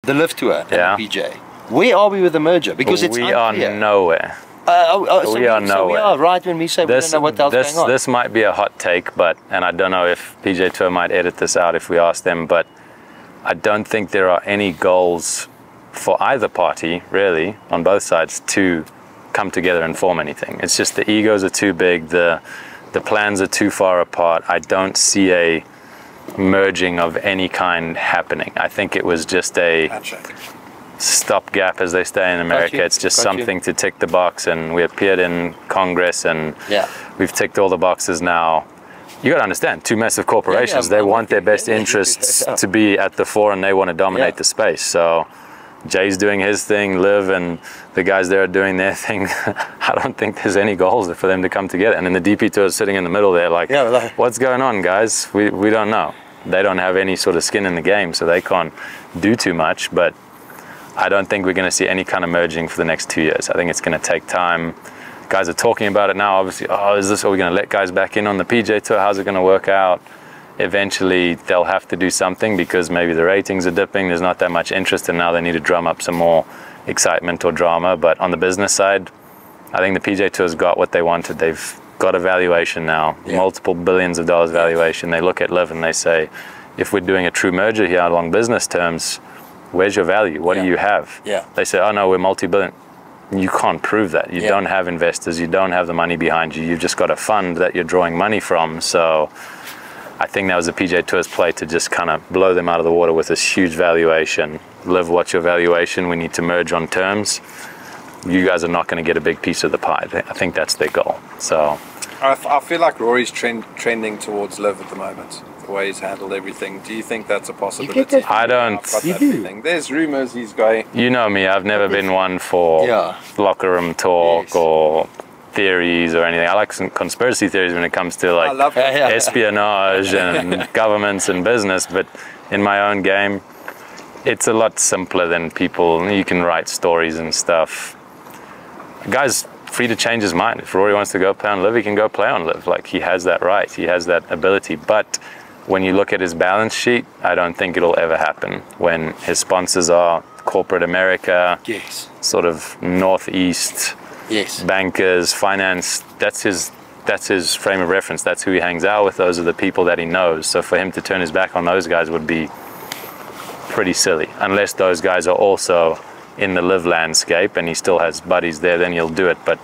the LIV Tour and the PGA. Where are we with the merger? Because it's we are nowhere. So we are nowhere. So we are right when we say we don't know what else going on. This might be a hot take, and I don't know if PGA Tour might edit this out if we ask them, but I don't think there are any goals for either party, really, on both sides, to come together and form anything. It's just the egos are too big, the plans are too far apart. I don't see a merging of any kind happening. I think it was just a stopgap, as they say in America. It's just something to tick the box, and we appeared in Congress, and we've ticked all the boxes now. You got to understand, two massive corporations, they want their best interests to be at the fore, and they want to dominate the space. So Jay's doing his thing, LIV and the guys there are doing their thing. I don't think there's any goals for them to come together. And then the DP Tour is sitting in the middle there like, what's going on, guys? We don't know. They don't have any sort of skin in the game, so they can't do too much. But I don't think we're going to see any kind of merging for the next 2 years. I think it's going to take time. Guys are talking about it now, obviously. Oh, are we going to let guys back in on the PGA Tour? How's it going to work out? Eventually, they'll have to do something because maybe the ratings are dipping. There's not that much interest, and now they need to drum up some more excitement or drama. But on the business side, I think the PGA Tour's got what they wanted. They've got a valuation now, multiple billions of dollars valuation. They look at LIV and they say, if we're doing a true merger here along business terms, where's your value? What do you have? They say, oh no, we're multi-billion. You can't prove that. You don't have investors. You don't have the money behind you. You've just got a fund that you're drawing money from. So I think that was the PGA Tour's play to just kind of blow them out of the water with this huge valuation. LIV, what's your valuation? We need to merge on terms. You guys are not going to get a big piece of the pie. I think that's their goal. So I feel like Rory's trending towards LIV at the moment. The way he's handled everything. Do you think that's a possibility? I don't. There's rumors he's going. You know me. I've never been one for locker room talk or theories or anything. I like some conspiracy theories when it comes to like espionage and governments and business, but in my own game, it's a lot simpler than people. You can write stories and stuff. A guy's free to change his mind. If Rory wants to go play on LIV, he can go play on LIV. Like, he has that right. He has that ability. But when you look at his balance sheet, I don't think it'll ever happen. When his sponsors are corporate America, sort of Northeast, bankers, finance, that's his frame of reference. That's who he hangs out with. Those are the people that he knows. So for him to turn his back on those guys would be pretty silly. Unless those guys are also in the LIV landscape and he still has buddies there, then he'll do it. But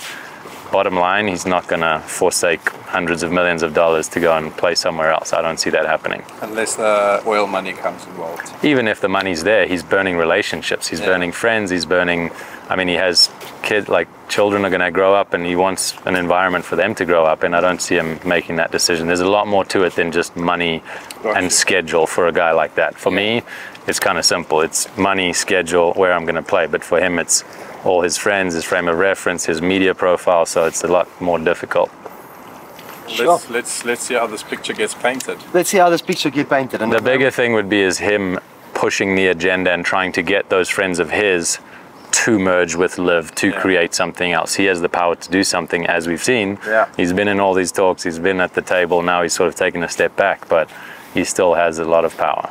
bottom line, he's not going to forsake hundreds of millions of dollars to go and play somewhere else. I don't see that happening. Unless the oil money comes involved. Even if the money's there, he's burning relationships. He's burning friends. He's burning, I mean, he has kids, like children are going to grow up and he wants an environment for them to grow up in. I don't see him making that decision. There's a lot more to it than just money and schedule for a guy like that. For me, it's kind of simple. It's money, schedule, where I'm going to play. But for him, it's all his friends, his frame of reference, his media profile. So it's a lot more difficult. Let's see how this picture gets painted. Let's see how this picture gets painted. And the bigger thing would be is him pushing the agenda and trying to get those friends of his to merge with LIV to create something else. He has the power to do something, as we've seen. He's been in all these talks. He's been at the table. Now he's sort of taken a step back, but he still has a lot of power.